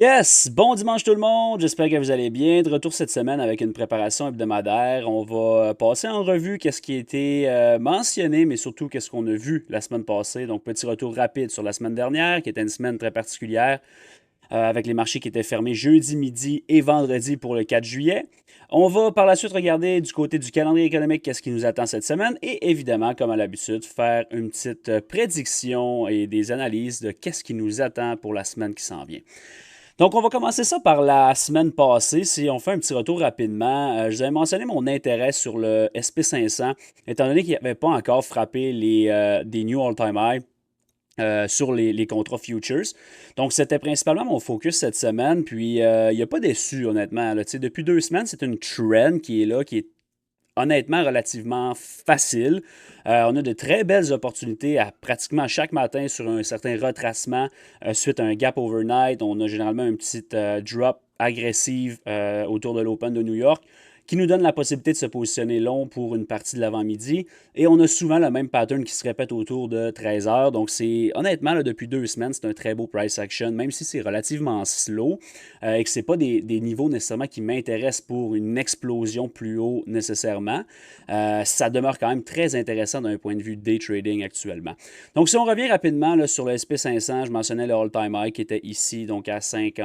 Yes! Bon dimanche tout le monde! J'espère que vous allez bien. De retour cette semaine avec une préparation hebdomadaire. On va passer en revue qu'est-ce qui a été mentionné, mais surtout qu'est-ce qu'on a vu la semaine passée. Donc, petit retour rapide sur la semaine dernière, qui était une semaine très particulière, avec les marchés qui étaient fermés jeudi midi et vendredi pour le 4 juillet. On va par la suite regarder du côté du calendrier économique qu'est-ce qui nous attend cette semaine et évidemment, comme à l'habitude, faire une petite prédiction et des analyses de qu'est-ce qui nous attend pour la semaine qui s'en vient. Donc, on va commencer ça par la semaine passée. Si on fait un petit retour rapidement, je vous avais mentionné mon intérêt sur le SP500, étant donné qu'il n'avait pas encore frappé des New All-Time High sur les contrats futures. Donc, c'était principalement mon focus cette semaine. Puis, il n'a pas déçu, honnêtement. Là. Depuis 2 semaines, c'est une trend qui est là, qui est honnêtement relativement facile. On a de très belles opportunités à pratiquement chaque matin sur un certain retracement suite à un gap overnight. On a généralement une petite drop agressive autour de l'Open de New York qui nous donne la possibilité de se positionner long pour une partie de l'avant-midi. Et on a souvent le même pattern qui se répète autour de 13 heures. Donc, c'est honnêtement, là, depuis 2 semaines, c'est un très beau price action, même si c'est relativement slow et que ce n'est pas des niveaux nécessairement qui m'intéressent pour une explosion plus haut nécessairement. Ça demeure quand même très intéressant d'un point de vue day trading actuellement. Donc, si on revient rapidement là, sur le SP500, je mentionnais le all-time high qui était ici, donc à 5,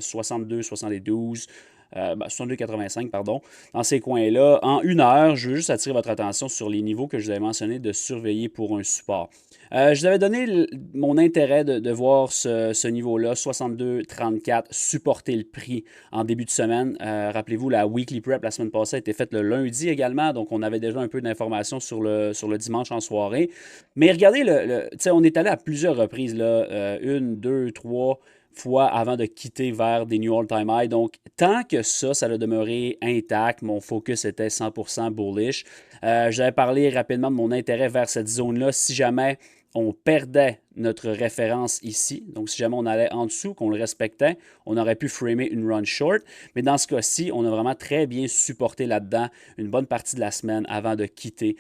62, 72. 62,85, pardon, dans ces coins-là. En 1 heure, je veux juste attirer votre attention sur les niveaux que je vous avais mentionné de surveiller pour un support. Je vous avais donné mon intérêt de voir ce niveau-là, 62,34, supporter le prix en début de semaine. Rappelez-vous, la weekly prep la semaine passée a été faite le lundi également, donc on avait déjà un peu d'informations sur le dimanche en soirée. Mais regardez, on est allé à plusieurs reprises, là, une, deux, trois fois avant de quitter vers des New All-Time High. Donc, tant que ça a demeuré intact, mon focus était 100% bullish. J'avais parlé rapidement de mon intérêt vers cette zone-là. Si jamais on perdait notre référence ici, donc si jamais on allait en dessous, qu'on le respectait, on aurait pu framer une run short. Mais dans ce cas-ci, on a vraiment très bien supporté là-dedans une bonne partie de la semaine avant de quitter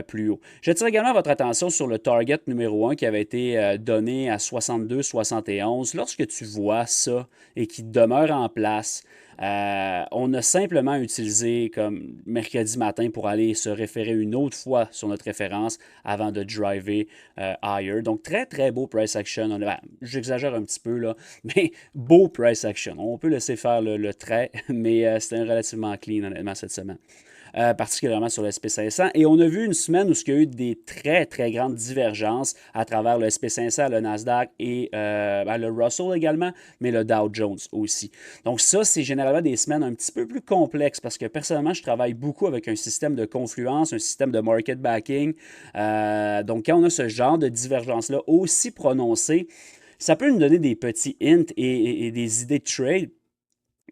plus haut. J'attire également votre attention sur le target numéro 1 qui avait été donné à 62,71. Lorsque tu vois ça et qu'il demeure en place, on a simplement utilisé comme mercredi matin pour aller se référer une autre fois sur notre référence avant de driver higher. Donc, très, très beau price action. J'exagère un petit peu, là, mais beau price action. On peut laisser faire le trait, mais c'était relativement clean, honnêtement, cette semaine. Particulièrement sur le SP500. Et on a vu une semaine où il y a eu des très, très grandes divergences à travers le SP500, le Nasdaq et le Russell également, mais le Dow Jones aussi. Donc ça, c'est généralement des semaines un petit peu plus complexes parce que personnellement, je travaille beaucoup avec un système de confluence, un système de market backing. Donc quand on a ce genre de divergence-là aussi prononcée, ça peut nous donner des petits hints et des idées de trade,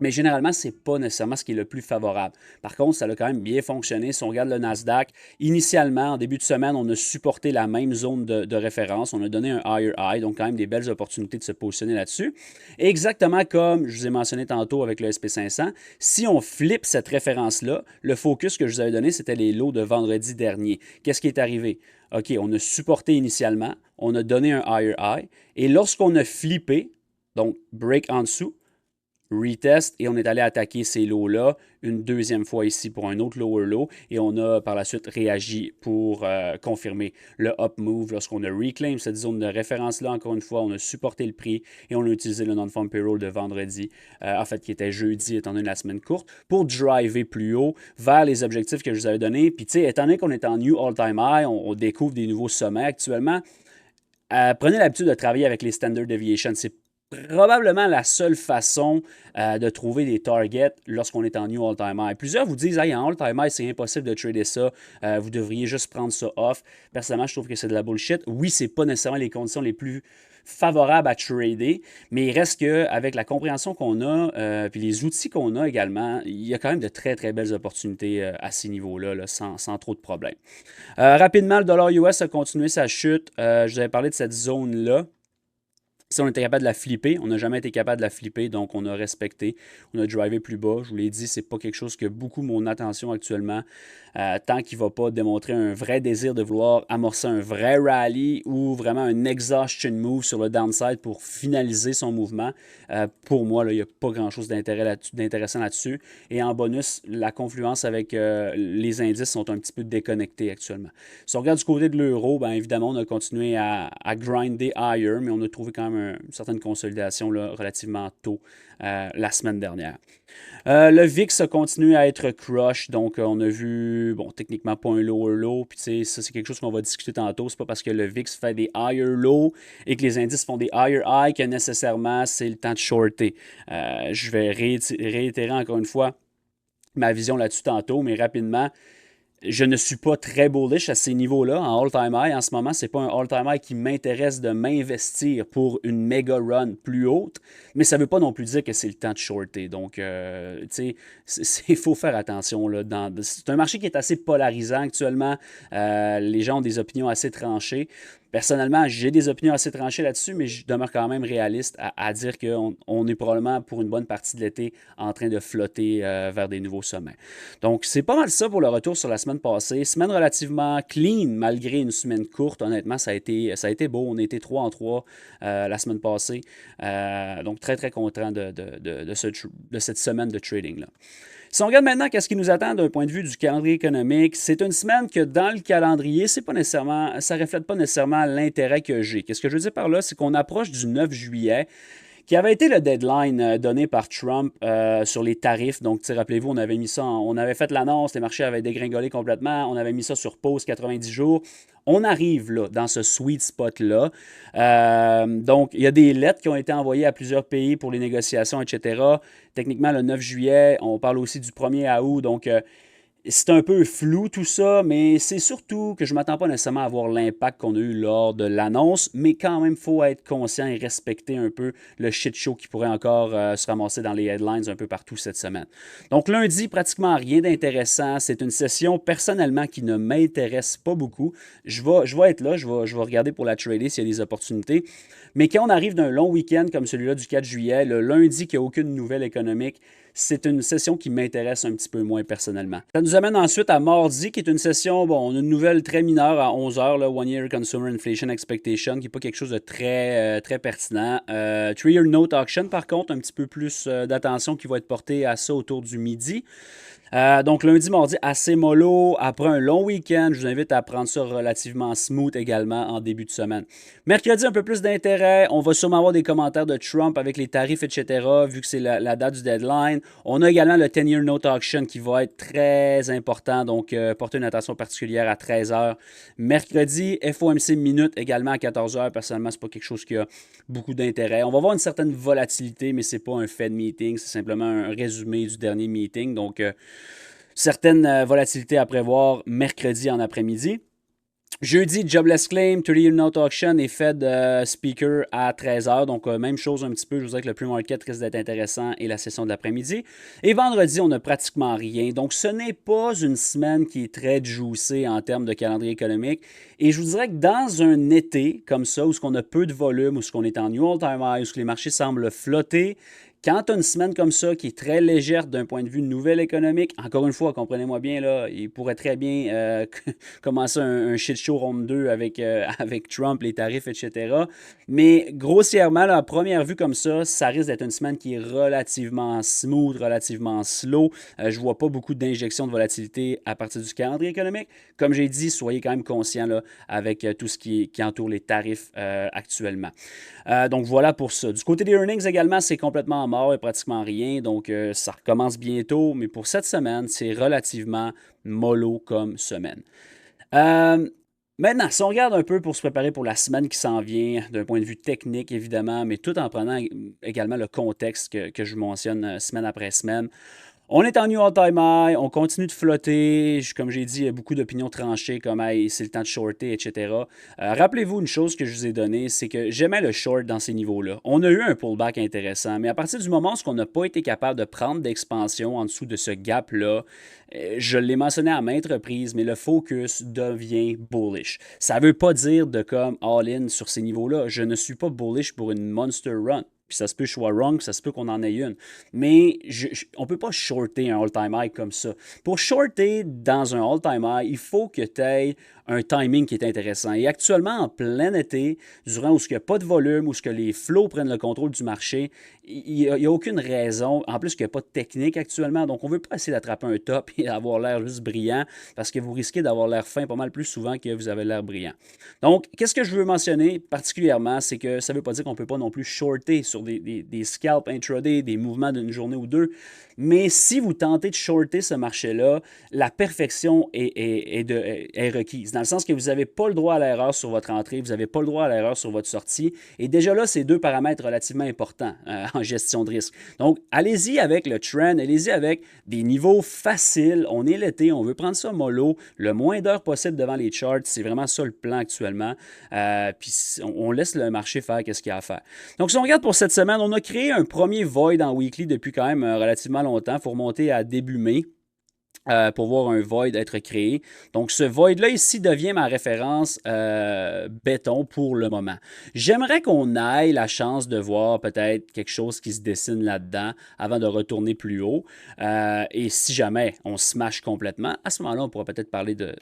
mais généralement, ce n'est pas nécessairement ce qui est le plus favorable. Par contre, ça a quand même bien fonctionné. Si on regarde le Nasdaq, initialement, en début de semaine, on a supporté la même zone de référence. On a donné un higher high, donc quand même des belles opportunités de se positionner là-dessus. Et exactement comme je vous ai mentionné tantôt avec le SP500, si on flippe cette référence-là, le focus que je vous avais donné, c'était les lots de vendredi dernier. Qu'est-ce qui est arrivé? OK, on a supporté initialement, on a donné un higher high, et lorsqu'on a flippé, donc break en dessous, retest et on est allé attaquer ces lows-là une deuxième fois ici pour un autre lower low et on a par la suite réagi pour confirmer le up move lorsqu'on a reclaim cette zone de référence-là. Encore une fois, on a supporté le prix et on a utilisé le non-farm payroll de vendredi, en fait qui était jeudi étant donné la semaine courte, pour driver plus haut vers les objectifs que je vous avais donnés. Puis tu sais, étant donné qu'on est en new all-time high, on découvre des nouveaux sommets actuellement. Prenez l'habitude de travailler avec les standard deviations. C'est probablement la seule façon de trouver des targets lorsqu'on est en new all-time high. Plusieurs vous disent hey, en all-time high, c'est impossible de trader ça. Vous devriez juste prendre ça off. Personnellement, je trouve que c'est de la bullshit. Oui, c'est pas nécessairement les conditions les plus favorables à trader, mais il reste qu'avec la compréhension qu'on a, puis les outils qu'on a également, il y a quand même de très, très belles opportunités à ces niveaux-là, là, sans trop de problèmes. Rapidement, le dollar US a continué sa chute. Je vous avais parlé de cette zone-là Si on était capable de la flipper, on n'a jamais été capable de la flipper, donc on a respecté, on a drivé plus bas. Je vous l'ai dit, c'est pas quelque chose qui a beaucoup mon attention actuellement. Tant qu'il ne va pas démontrer un vrai désir de vouloir amorcer un vrai rally ou vraiment un exhaustion move sur le downside pour finaliser son mouvement, pour moi, il n'y a pas grand-chose d'intéressant là-dessus. Et en bonus, la confluence avec les indices sont un petit peu déconnectés actuellement. Si on regarde du côté de l'euro, bien évidemment, on a continué à grinder higher, mais on a trouvé quand même une certaine consolidation là, relativement tôt la semaine dernière. Le VIX a continué à être crush, donc on a vu, bon, techniquement pas un lower low, puis tu sais, ça c'est quelque chose qu'on va discuter tantôt, c'est pas parce que le VIX fait des higher low et que les indices font des higher high que nécessairement c'est le temps de shorter. Je vais réitérer encore une fois ma vision là-dessus tantôt, mais rapidement, je ne suis pas très bullish à ces niveaux-là en all-time high. En ce moment, ce n'est pas un all-time high qui m'intéresse de m'investir pour une méga run plus haute, mais ça ne veut pas non plus dire que c'est le temps de shorter. Donc, tu sais, il faut faire attention. Là, c'est un marché qui est assez polarisant actuellement. Les gens ont des opinions assez tranchées. Personnellement, j'ai des opinions assez tranchées là-dessus, mais je demeure quand même réaliste à dire qu'on est probablement pour une bonne partie de l'été en train de flotter vers des nouveaux sommets. Donc, c'est pas mal ça pour le retour sur la semaine passée. Semaine relativement clean, malgré une semaine courte. Honnêtement, ça a été beau. On a été 3 en 3 la semaine passée. Donc, très, très content de cette semaine de trading-là. Si on regarde maintenant qu'est-ce qui nous attend d'un point de vue du calendrier économique, c'est une semaine que dans le calendrier, c'est pas nécessairement, ça ne reflète pas nécessairement l'intérêt que j'ai. Qu'est-ce que je veux dire par là? C'est qu'on approche du 9 juillet qui avait été le deadline donné par Trump sur les tarifs. Donc, rappelez-vous, on avait fait l'annonce, les marchés avaient dégringolé complètement, on avait mis ça sur pause 90 jours. On arrive là, dans ce sweet spot-là. Donc, il y a des lettres qui ont été envoyées à plusieurs pays pour les négociations, etc. Techniquement, le 9 juillet, on parle aussi du 1er août. Donc, c'est un peu flou tout ça, mais c'est surtout que je ne m'attends pas nécessairement à voir l'impact qu'on a eu lors de l'annonce, mais quand même, il faut être conscient et respecter un peu le shit show qui pourrait encore se ramasser dans les headlines un peu partout cette semaine. Donc lundi, pratiquement rien d'intéressant. C'est une session personnellement qui ne m'intéresse pas beaucoup. Je vais être là, je vais regarder pour la trader s'il y a des opportunités. Mais quand on arrive d'un long week-end comme celui-là du 4 juillet, le lundi qu'il n'y a aucune nouvelle économique, c'est une session qui m'intéresse un petit peu moins personnellement. Ça nous amène ensuite à mardi, qui est une session, bon, on a une nouvelle très mineure à 11 heures, là, One Year Consumer Inflation Expectation, qui n'est pas quelque chose de très, très pertinent. 3-Year Note Auction, par contre, un petit peu plus d'attention qui va être portée à ça autour du midi. Donc lundi, mardi, assez mollo. Après un long week-end, je vous invite à prendre ça relativement smooth également en début de semaine. Mercredi, un peu plus d'intérêt. On va sûrement avoir des commentaires de Trump avec les tarifs, etc., vu que c'est la date du deadline. On a également le 10-year note auction qui va être très important, donc porter une attention particulière à 13 heures. Mercredi, FOMC minute également à 14 heures. Personnellement, c'est pas quelque chose qui a beaucoup d'intérêt. On va avoir une certaine volatilité, mais c'est pas un Fed meeting, c'est simplement un résumé du dernier meeting. Donc, certaines volatilités à prévoir mercredi en après-midi. Jeudi, Jobless Claim, 30-year note auction et Fed Speaker à 13h. Donc, même chose un petit peu. Je vous dirais que le pre-market risque d'être intéressant et la session de l'après-midi. Et vendredi, on n'a pratiquement rien. Donc, ce n'est pas une semaine qui est très juicée en termes de calendrier économique. Et je vous dirais que dans un été comme ça, où on a peu de volume, où on est en New All-Time High, où les marchés semblent flotter, quand tu as une semaine comme ça qui est très légère d'un point de vue nouvelle économique, encore une fois, comprenez-moi bien, là, il pourrait très bien commencer un shit show round 2 avec Trump, les tarifs, etc. Mais grossièrement, là, à première vue comme ça risque d'être une semaine qui est relativement smooth, relativement slow. Je ne vois pas beaucoup d'injections de volatilité à partir du calendrier économique. Comme j'ai dit, soyez quand même conscients là, avec tout ce qui entoure les tarifs actuellement. Donc voilà pour ça. Du côté des earnings également, c'est complètement mort et pratiquement rien. Donc ça recommence bientôt. Mais pour cette semaine, c'est relativement mollo comme semaine. Maintenant, si on regarde un peu pour se préparer pour la semaine qui s'en vient, d'un point de vue technique évidemment, mais tout en prenant également le contexte que je mentionne semaine après semaine, On est en new all-time high, on continue de flotter. Comme j'ai dit, il y a beaucoup d'opinions tranchées comme hey, c'est le temps de shorter, etc. Rappelez-vous une chose que je vous ai donnée, c'est que j'aimais le short dans ces niveaux-là. On a eu un pullback intéressant, mais à partir du moment où on n'a pas été capable de prendre d'expansion en dessous de ce gap-là, je l'ai mentionné à maintes reprises, mais le focus devient bullish. Ça ne veut pas dire de comme all-in sur ces niveaux-là. Je ne suis pas bullish pour une monster run. Puis ça se peut que je sois wrong, ça se peut qu'on en ait une. Mais on ne peut pas shorter un all-time high comme ça. Pour shorter dans un all-time high, il faut que tu aies un timing qui est intéressant. Et actuellement, en plein été, durant où il n'y a pas de volume, où ce que les flots prennent le contrôle du marché, il n'y a aucune raison. En plus, qu'il n'y a pas de technique actuellement. Donc, on ne veut pas essayer d'attraper un top et avoir l'air juste brillant parce que vous risquez d'avoir l'air fin pas mal plus souvent que vous avez l'air brillant. Donc, qu'est-ce que je veux mentionner particulièrement, c'est que ça ne veut pas dire qu'on ne peut pas non plus shorter sur des scalps intraday, des mouvements d'une journée ou deux. Mais si vous tentez de shorter ce marché-là, la perfection est requise. Dans le sens que vous n'avez pas le droit à l'erreur sur votre entrée, vous n'avez pas le droit à l'erreur sur votre sortie. Et déjà là, c'est deux paramètres relativement importants en gestion de risque. Donc, allez-y avec le trend, allez-y avec des niveaux faciles. On est l'été, on veut prendre ça mollo, le moins d'heures possible devant les charts. C'est vraiment ça le plan actuellement. Puis on laisse le marché faire ce qu'il y a à faire. Donc, si on regarde pour cette semaine, on a créé un premier void en weekly depuis quand même relativement longtemps. Il faut remonter à début mai. Pour voir un void être créé. Donc, ce void-là ici devient ma référence béton pour le moment. J'aimerais qu'on aille la chance de voir peut-être quelque chose qui se dessine là-dedans avant de retourner plus haut. Et si jamais on smash complètement, à ce moment-là, on pourra peut-être parler de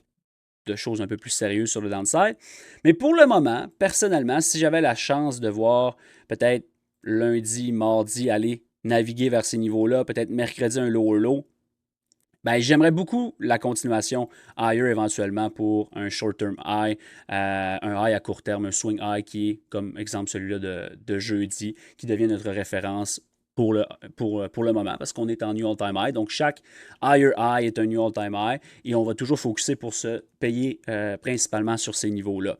choses un peu plus sérieuses sur le downside. Mais pour le moment, personnellement, si j'avais la chance de voir peut-être lundi, mardi, aller naviguer vers ces niveaux-là, peut-être mercredi un lower low, ben, j'aimerais beaucoup la continuation higher éventuellement pour un short-term high, un high à court terme, un swing high qui est comme exemple celui-là de jeudi, qui devient notre référence pour le moment, parce qu'on est en new all-time high. Donc, chaque higher high est un new all-time high et on va toujours focuser pour se payer principalement sur ces niveaux-là.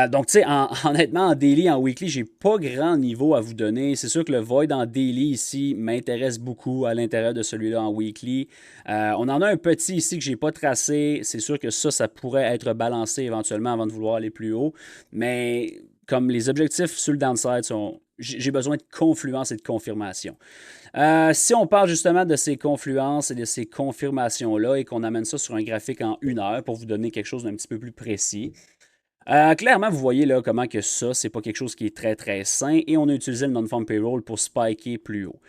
Donc, tu sais, honnêtement, en daily, en weekly, j'ai pas grand niveau à vous donner. C'est sûr que le void en daily ici m'intéresse beaucoup à l'intérieur de celui-là en weekly. On en a un petit ici que j'ai pas tracé. C'est sûr que ça pourrait être balancé éventuellement avant de vouloir aller plus haut. Mais comme les objectifs sur le downside sont, j'ai besoin de confluence et de confirmation. Si on parle justement de ces confluences et de ces confirmations-là et qu'on amène ça sur un graphique en 1 heure pour vous donner quelque chose d'un petit peu plus précis, clairement, vous voyez là comment que ça, c'est pas quelque chose qui est très très sain et on a utilisé le non-farm payroll pour spiker plus haut.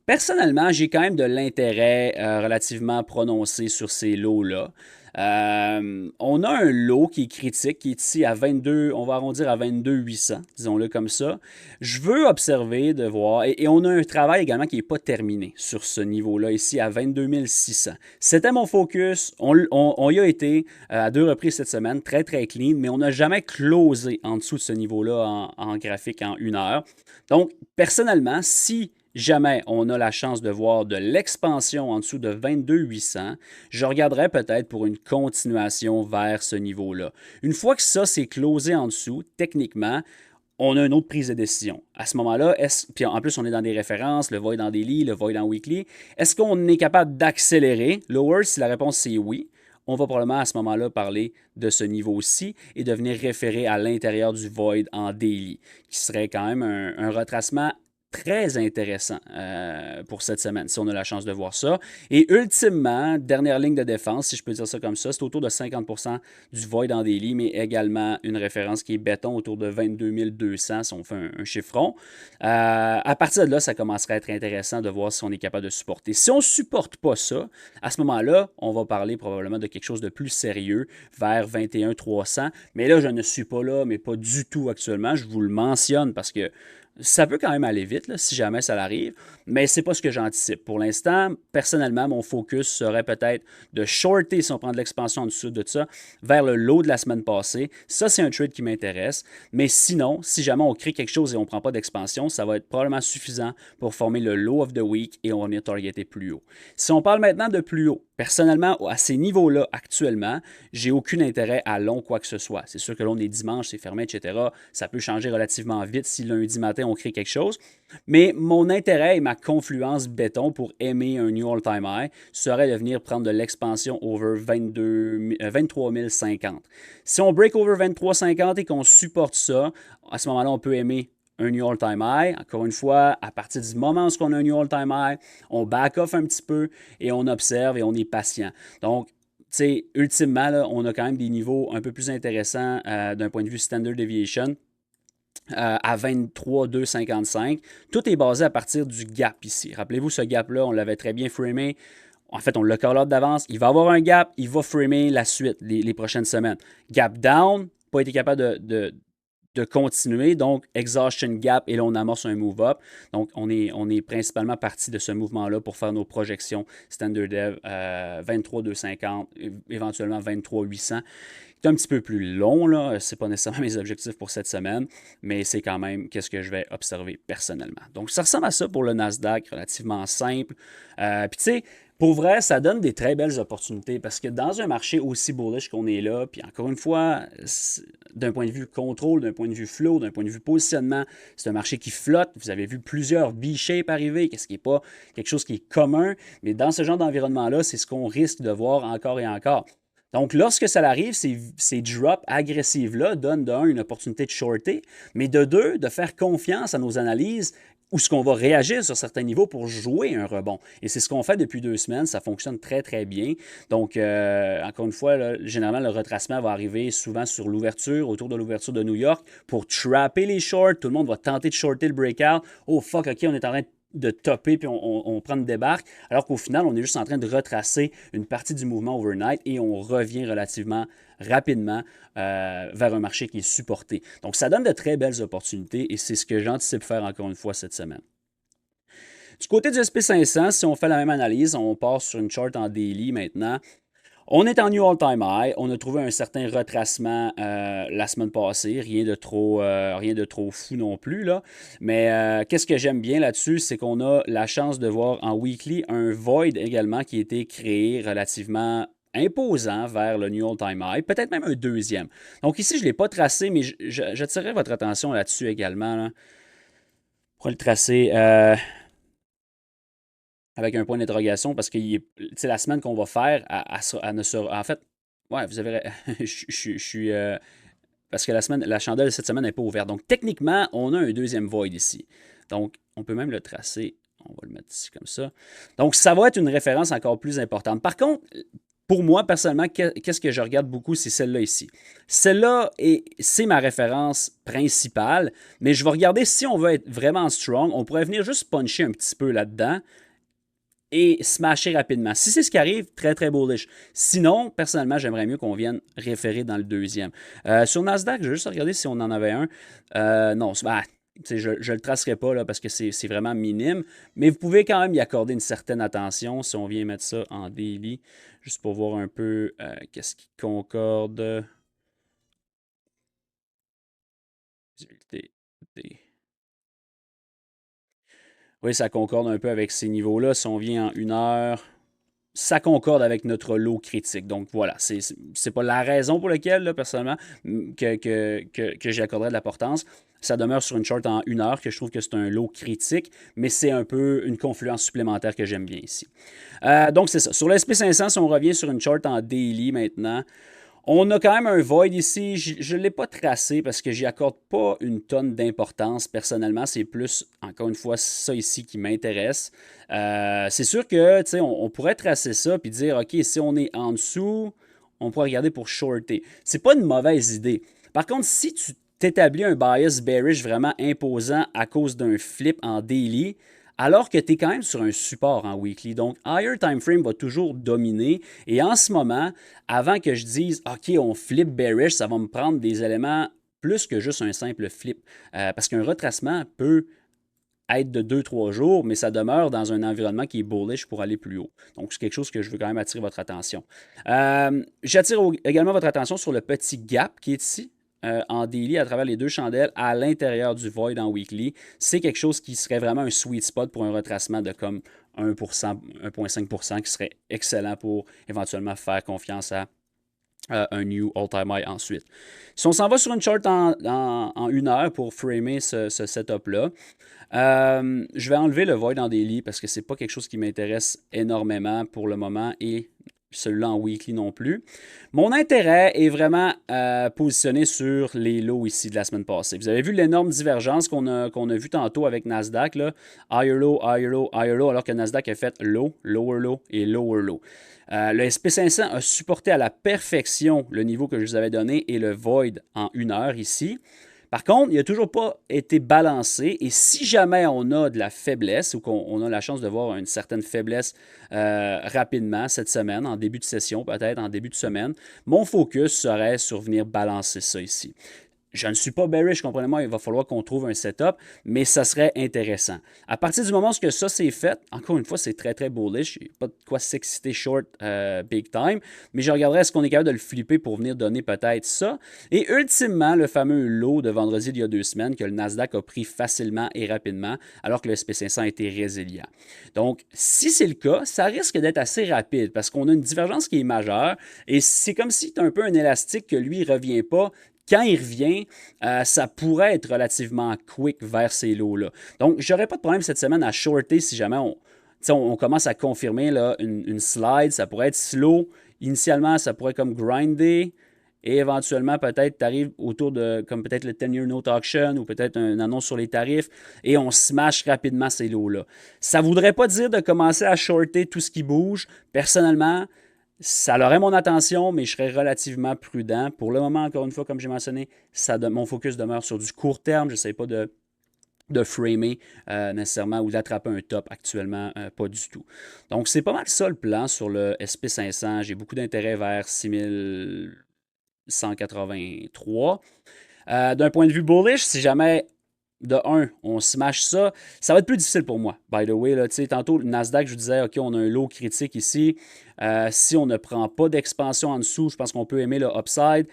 Personnellement, j'ai quand même de l'intérêt relativement prononcé sur ces lots-là. On a un lot qui est critique, qui est ici à 22, on va arrondir à 22 800, disons-le comme ça. Je veux observer, de voir, et on a un travail également qui n'est pas terminé sur ce niveau-là, ici à 22 600. C'était mon focus, on y a été à 2 reprises cette semaine, très très clean, mais on n'a jamais closé en dessous de ce niveau-là en graphique en 1 heure. Donc, personnellement, si jamais on a la chance de voir de l'expansion en dessous de 22 800, je regarderais peut-être pour une continuation vers ce niveau-là. Une fois que ça, c'est closé en dessous, techniquement, on a une autre prise de décision. À ce moment-là, puis en plus, on est dans des références, le void en daily, le void en weekly. Est-ce qu'on est capable d'accélérer? Lower, si la réponse c'est oui, on va probablement à ce moment-là parler de ce niveau-ci et de venir référer à l'intérieur du void en daily, qui serait quand même un retracement très intéressant pour cette semaine, si on a la chance de voir ça. Et ultimement, dernière ligne de défense, si je peux dire ça comme ça, c'est autour de 50% du void en daily, mais également une référence qui est béton autour de 22 200 si on fait un chiffron. À partir de là, ça commencerait à être intéressant de voir si on est capable de supporter. Si on ne supporte pas ça, à ce moment-là, on va parler probablement de quelque chose de plus sérieux vers 21 300. Mais là, je ne suis pas là, mais pas du tout actuellement. Je vous le mentionne parce que ça peut quand même aller vite là, si jamais ça l'arrive, mais ce n'est pas ce que j'anticipe. Pour l'instant, personnellement, mon focus serait peut-être de shorter, si on prend de l'expansion en dessous de ça, vers le low de la semaine passée. Ça, c'est un trade qui m'intéresse. Mais sinon, si jamais on crée quelque chose et on ne prend pas d'expansion, ça va être probablement suffisant pour former le low of the week et on va venir targeter plus haut. Si on parle maintenant de plus haut, personnellement, à ces niveaux-là, actuellement, j'ai aucun intérêt à long quoi que ce soit. C'est sûr que là, on est dimanche, c'est fermé, etc. Ça peut changer relativement vite si lundi matin, on crée quelque chose. Mais mon intérêt et ma confluence béton pour aimer un new all-time high serait de venir prendre de l'expansion over 23 050. Si on break over 23,50 et qu'on supporte ça, à ce moment-là, on peut aimer un new all-time high. Encore une fois, à partir du moment où on a un new all-time high, on back off un petit peu et on observe et on est patient. Donc, tu sais, ultimement, là, on a quand même des niveaux un peu plus intéressants d'un point de vue standard deviation à 23,255. Tout est basé à partir du gap ici. Rappelez-vous, ce gap-là, on l'avait très bien framé. En fait, on l'a call-out d'avance. Il va avoir un gap, il va framer la suite, les prochaines semaines. Gap down, pas été capable de continuer. Donc, exhaustion gap, et là, on amorce un move up. Donc, on est principalement parti de ce mouvement-là pour faire nos projections standard dev 23,250, éventuellement 23,800. C'est un petit peu plus long, là. C'est pas nécessairement mes objectifs pour cette semaine, mais c'est quand même qu'est-ce que je vais observer personnellement. Donc, ça ressemble à ça pour le Nasdaq, relativement simple. Puis, tu sais, pour vrai, ça donne des très belles opportunités parce que dans un marché aussi bullish qu'on est là, puis encore une fois, d'un point de vue contrôle, d'un point de vue flow, d'un point de vue positionnement, c'est un marché qui flotte. Vous avez vu plusieurs V-shapes arriver, qu'est-ce qui n'est pas quelque chose qui est commun, mais dans ce genre d'environnement-là, c'est ce qu'on risque de voir encore et encore. Donc, lorsque ça arrive, ces drops agressifs-là donnent d'un une opportunité de shorter, mais de deux, de faire confiance à nos analyses ou ce qu'on va réagir sur certains niveaux pour jouer un rebond. Et c'est ce qu'on fait depuis 2 semaines. Ça fonctionne très, très bien. Donc, encore une fois, là, généralement, le retracement va arriver souvent sur l'ouverture, autour de l'ouverture de New York, pour trapper les shorts. Tout le monde va tenter de shorter le breakout. Oh, fuck, OK, on est en train de topper puis on prend une débarque, alors qu'au final, on est juste en train de retracer une partie du mouvement overnight et on revient relativement rapidement vers un marché qui est supporté. Donc, ça donne de très belles opportunités et c'est ce que j'anticipe faire encore une fois cette semaine. Du côté du SP500, si on fait la même analyse, on part sur une chart en daily maintenant. On est en new all-time high. On a trouvé un certain retracement la semaine passée. Rien de trop fou non plus, là. Mais qu'est-ce que j'aime bien là-dessus, c'est qu'on a la chance de voir en weekly un void également qui a été créé relativement imposant vers le new all-time high, peut-être même un deuxième. Donc ici, je ne l'ai pas tracé, mais j'attirerai votre attention là-dessus également. Là. Pour le tracer. Avec un point d'interrogation parce que c'est la semaine qu'on va faire, à ne se. En fait, ouais, vous avez. Je suis. Parce que la chandelle de cette semaine n'est pas ouverte. Donc, techniquement, on a un deuxième void ici. Donc, on peut même le tracer. On va le mettre ici comme ça. Donc, ça va être une référence encore plus importante. Par contre, pour moi, personnellement, qu'est-ce que je regarde beaucoup, c'est celle-là ici. Celle-là, c'est ma référence principale, mais je vais regarder si on veut être vraiment strong, on pourrait venir juste puncher un petit peu là-dedans et smasher rapidement. Si c'est ce qui arrive, très très bullish. Sinon, personnellement, j'aimerais mieux qu'on vienne référer dans le deuxième. Sur Nasdaq, je vais juste regarder si on en avait un. Non, je ne le tracerai pas là, parce que c'est vraiment minime, mais vous pouvez quand même y accorder une certaine attention si on vient mettre ça en daily, juste pour voir un peu qu'est-ce qui concorde. Visibilité. Oui, ça concorde un peu avec ces niveaux-là. Si on vient en 1 heure, ça concorde avec notre lot critique. Donc voilà, c'est pas la raison pour laquelle, là, personnellement, que j'y accorderais de l'importance. Ça demeure sur une chart en 1 heure, que je trouve que c'est un lot critique, mais c'est un peu une confluence supplémentaire que j'aime bien ici. Donc c'est ça. Sur le SP500, si on revient sur une chart en daily maintenant, on a quand même un void ici. Je ne l'ai pas tracé parce que j'y accorde pas une tonne d'importance. Personnellement, c'est plus, encore une fois, ça ici qui m'intéresse. C'est sûr que, tu sais, on pourrait tracer ça puis dire, OK, si on est en dessous, on pourrait regarder pour shorter. C'est pas une mauvaise idée. Par contre, si tu t'établis un bias bearish vraiment imposant à cause d'un flip en daily, alors que tu es quand même sur un support en weekly. Donc, higher time frame va toujours dominer. Et en ce moment, avant que je dise, OK, on flip bearish, ça va me prendre des éléments plus que juste un simple flip. Parce qu'un retracement peut être de 2-3 jours, mais ça demeure dans un environnement qui est bullish pour aller plus haut. Donc, c'est quelque chose que je veux quand même attirer votre attention. J'attire également votre attention sur le petit gap qui est ici. En daily à travers les deux chandelles à l'intérieur du void en weekly. C'est quelque chose qui serait vraiment un sweet spot pour un retracement de comme 1%, 1,5% qui serait excellent pour éventuellement faire confiance à un new all-time high ensuite. Si on s'en va sur une chart en 1 heure pour framer ce setup-là, je vais enlever le void en daily parce que c'est pas quelque chose qui m'intéresse énormément pour le moment et celui-là en weekly non plus. Mon intérêt est vraiment positionné sur les lows ici de la semaine passée. Vous avez vu l'énorme divergence qu'on a vu tantôt avec Nasdaq, là, higher low, higher low, higher low, alors que Nasdaq a fait low, lower low et lower low. Le SP500 a supporté à la perfection le niveau que je vous avais donné et le void en 1 heure ici. Par contre, il n'a toujours pas été balancé et si jamais on a de la faiblesse ou qu'on a la chance de voir une certaine faiblesse rapidement cette semaine, en début de session, peut-être en début de semaine, mon focus serait sur venir balancer ça ici. Je ne suis pas bearish, comprenez-moi, il va falloir qu'on trouve un setup, mais ça serait intéressant. À partir du moment où ça c'est fait, encore une fois, c'est très très bullish, il n'y a pas de quoi s'exciter short big time, mais je regarderai est-ce qu'on est capable de le flipper pour venir donner peut-être ça. Et ultimement, le fameux lot de vendredi d'il y a 2 semaines que le Nasdaq a pris facilement et rapidement, alors que le SP500 a été résilient. Donc, si c'est le cas, ça risque d'être assez rapide parce qu'on a une divergence qui est majeure et c'est comme si tu as un peu un élastique que lui ne revient pas. Quand il revient, ça pourrait être relativement quick vers ces lots-là. Donc, j'aurais pas de problème cette semaine à shorter si jamais on commence à confirmer là, une slide. Ça pourrait être slow. Initialement, ça pourrait comme grinder. Et éventuellement, peut-être, tu arrives autour de, comme peut-être le 10-year note auction ou peut-être une annonce sur les tarifs et on smash rapidement ces lots-là. Ça ne voudrait pas dire de commencer à shorter tout ce qui bouge. Personnellement, ça aurait mon attention, mais je serais relativement prudent. Pour le moment, encore une fois, comme j'ai mentionné, mon focus demeure sur du court terme. Je n'essaie pas de framer nécessairement ou d'attraper un top actuellement, pas du tout. Donc, c'est pas mal ça le plan sur le SP500. J'ai beaucoup d'intérêt vers 6183. D'un point de vue bullish, si jamais de 1, on smash ça, ça va être plus difficile pour moi. By the way, là, tantôt, le Nasdaq, je vous disais, OK, on a un lot critique ici. Si on ne prend pas d'expansion en dessous, je pense qu'on peut aimer le upside.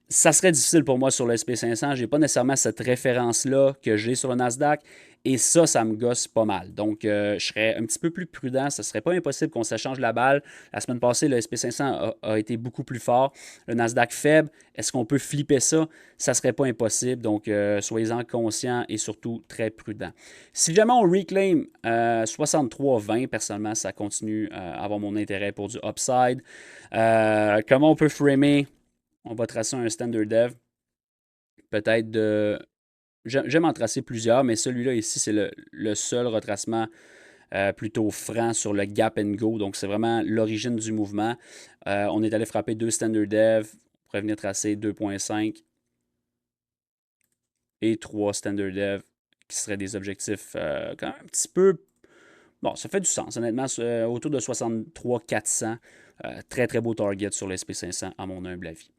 Ça serait difficile pour moi sur le SP500. Je n'ai pas nécessairement cette référence-là que j'ai sur le Nasdaq. Et ça me gosse pas mal. Donc, je serais un petit peu plus prudent. Ce ne serait pas impossible qu'on s'échange la balle. La semaine passée, le SP500 a été beaucoup plus fort. Le Nasdaq faible. Est-ce qu'on peut flipper ça? Ça ne serait pas impossible. Donc, soyez-en conscients et surtout très prudents. Si jamais on reclaim 63,20, personnellement, ça continue à avoir mon intérêt pour du upside. Comment on peut framer? On va tracer un standard dev. Peut-être de. J'aime en tracer plusieurs, mais celui-là ici, c'est le seul retracement plutôt franc sur le gap and go. Donc, c'est vraiment l'origine du mouvement. On est allé frapper 2 standard dev. On pourrait venir tracer 2.5 et 3 standard dev qui seraient des objectifs quand même un petit peu. Bon, ça fait du sens, honnêtement, autour de 63 400. Très, très beau target sur le SP500, à mon humble avis.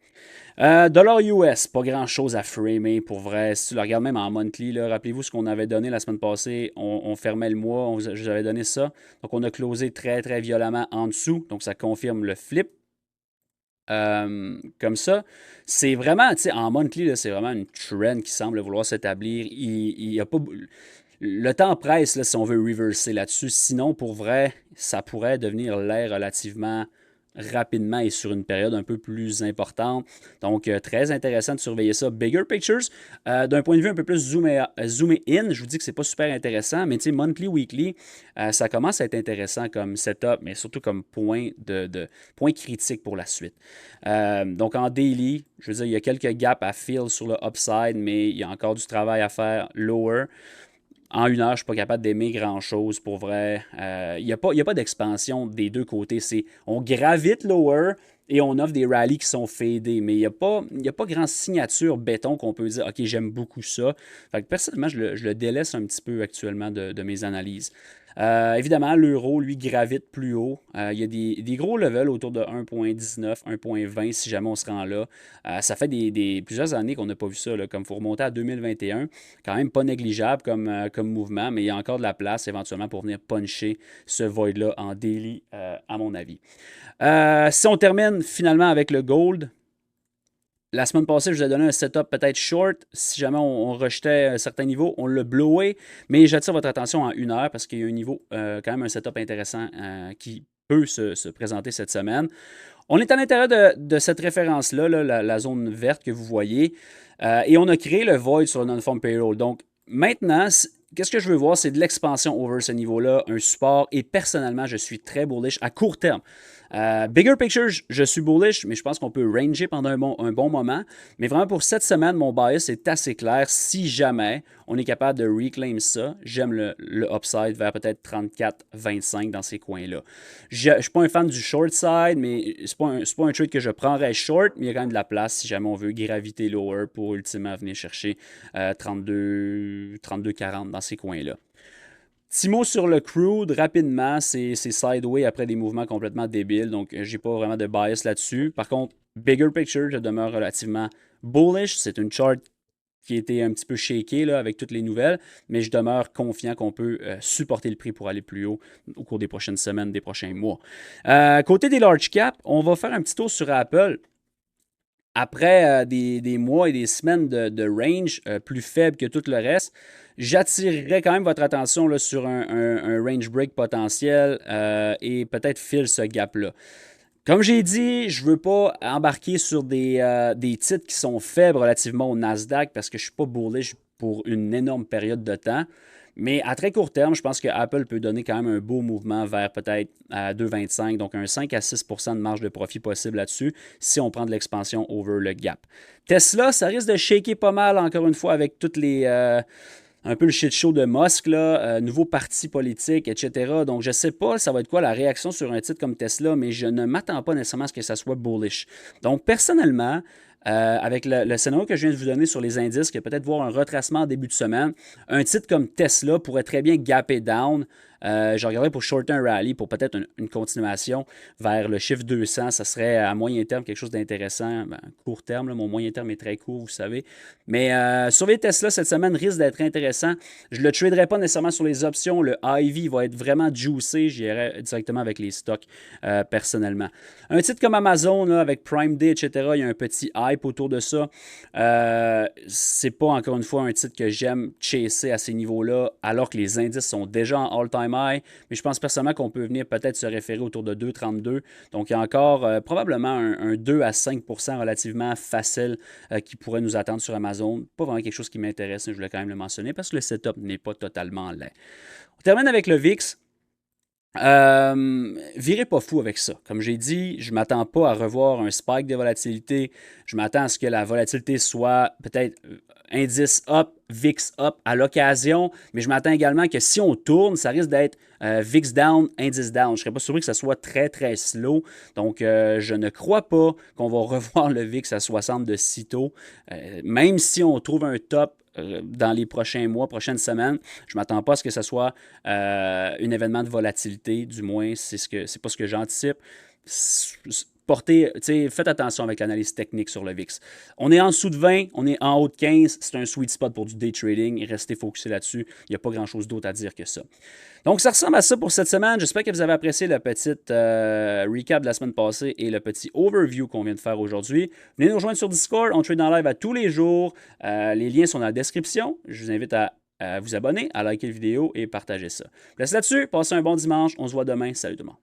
Dollar US, pas grand chose à framer pour vrai. Si tu le regardes même en monthly, rappelez-vous ce qu'on avait donné la semaine passée. On fermait le mois, je vous avais donné ça. Donc on a closé très très violemment en dessous. Donc ça confirme le flip. Comme ça, c'est vraiment, tu sais, en monthly, c'est vraiment une trend qui semble vouloir s'établir. Il y a pas. Le temps presse là, si on veut reverser là-dessus. Sinon, pour vrai, ça pourrait devenir l'air relativement rapidement et sur une période un peu plus importante. Donc, très intéressant de surveiller ça. Bigger pictures, d'un point de vue un peu plus zoomé in, je vous dis que c'est pas super intéressant, mais tu sais, monthly, weekly, ça commence à être intéressant comme setup, mais surtout comme point critique pour la suite. Donc, en daily, je veux dire, il y a quelques gaps à fill sur le upside, mais il y a encore du travail à faire lower. En 1 heure, je ne suis pas capable d'aimer grand-chose pour vrai. Il n'y a pas d'expansion des deux côtés. On gravite lower et on offre des rallyes qui sont fadés. Mais il n'y a pas grand signature béton qu'on peut dire « OK, j'aime beaucoup ça ». Fait que personnellement, je le délaisse un petit peu actuellement de mes analyses. Évidemment, l'euro, lui, gravite plus haut. Il y a des gros levels autour de 1,19, 1,20 si jamais on se rend là. Ça fait plusieurs années qu'on n'a pas vu ça. Là, comme il faut remonter à 2021. Quand même pas négligeable comme mouvement, mais il y a encore de la place éventuellement pour venir puncher ce void-là en daily, à mon avis. Si on termine finalement avec le gold, La semaine passée, je vous ai donné un setup peut-être short. Si jamais on rejetait un certain niveau, on l'a blowé. Mais j'attire votre attention en 1 heure parce qu'il y a un niveau, quand même un setup intéressant qui peut se présenter cette semaine. On est à l'intérieur de cette référence-là, la zone verte que vous voyez, et on a créé le void sur le non-farm payroll. Donc, maintenant, qu'est-ce que je veux voir, c'est de l'expansion over ce niveau-là, un support, et personnellement, je suis très bullish à court terme. Bigger picture, je suis bullish, mais je pense qu'on peut ranger pendant un bon moment. Mais vraiment, pour cette semaine, mon bias est assez clair. Si jamais on est capable de reclaim ça, j'aime le upside vers peut-être 34-25 dans ces coins-là. Je ne suis pas un fan du short side, mais ce n'est pas un trade que je prendrais short, mais il y a quand même de la place si jamais on veut graviter lower pour ultimement venir chercher 32-40 dans ces coins-là. Petit mot sur le crude, rapidement, c'est sideway après des mouvements complètement débiles, donc j'ai pas vraiment de bias là-dessus. Par contre, bigger picture, je demeure relativement bullish. C'est une chart qui était un petit peu shakée là, avec toutes les nouvelles, mais je demeure confiant qu'on peut supporter le prix pour aller plus haut au cours des prochaines semaines, des prochains mois. Côté des large caps, on va faire un petit tour sur Apple. Après des mois et des semaines de range plus faible que tout le reste, j'attirerai quand même votre attention là, sur un range break potentiel et peut-être fill ce gap-là. Comme j'ai dit, je ne veux pas embarquer sur des titres qui sont faibles relativement au Nasdaq parce que je ne suis pas bullish pour une énorme période de temps. Mais à très court terme, je pense que Apple peut donner quand même un beau mouvement vers peut-être 2,25, donc un 5 à 6 de marge de profit possible là-dessus si on prend de l'expansion over le gap. Tesla, ça risque de shaker pas mal, encore une fois, avec toutes les... un peu le shit show de Musk, là, nouveau parti politique, etc. Donc, je ne sais pas, ça va être quoi la réaction sur un titre comme Tesla, mais je ne m'attends pas nécessairement à ce que ça soit bullish. Donc, personnellement, avec le scénario que je viens de vous donner sur les indices, qui peut-être voir un retracement en début de semaine, un titre comme Tesla pourrait très bien gapper down. Je regarderais pour short term rally, pour peut-être une continuation vers le chiffre 200. Ça serait à moyen terme quelque chose d'intéressant. Ben, court terme, là, mon moyen terme est très court, vous savez. Mais surveiller Tesla cette semaine risque d'être intéressant. Je ne le traderai pas nécessairement sur les options. Le IV va être vraiment juicé. J'irai directement avec les stocks personnellement. Un titre comme Amazon, là, avec Prime Day, etc., il y a un petit hype autour de ça. C'est pas encore une fois un titre que j'aime chasser à ces niveaux-là, alors que les indices sont déjà en all-time high. Mais je pense personnellement qu'on peut venir peut-être se référer autour de 2,32. Donc il y a encore probablement un 2 à 5 relativement facile qui pourrait nous attendre sur Amazon. Pas vraiment quelque chose qui m'intéresse, je voulais quand même le mentionner parce que le setup n'est pas totalement laid. On termine avec le VIX. Virez pas fou avec ça. Comme j'ai dit, je ne m'attends pas à revoir un spike de volatilité. Je m'attends à ce que la volatilité soit peut-être indice up, VIX up à l'occasion, mais je m'attends également que si on tourne, ça risque d'être VIX down, indice down. Je ne serais pas surpris que ça soit très, très slow. Donc, je ne crois pas qu'on va revoir le VIX à 60 de sitôt. Même si on trouve un top dans les prochains mois, prochaines semaines, je ne m'attends pas à ce que ce soit un événement de volatilité, du moins, c'est pas ce que j'anticipe. Faites attention avec l'analyse technique sur le VIX. On est en dessous de 20, on est en haut de 15, c'est un sweet spot pour du day trading. Restez focusé là-dessus. Il n'y a pas grand-chose d'autre à dire que ça. Donc, ça ressemble à ça pour cette semaine. J'espère que vous avez apprécié le petit recap de la semaine passée et le petit overview qu'on vient de faire aujourd'hui. Venez nous rejoindre sur Discord. On trade en live à tous les jours. Les liens sont dans la description. Je vous invite à vous abonner, à liker la vidéo et partager ça. Je vous laisse là-dessus. Passez un bon dimanche. On se voit demain. Salut tout le monde.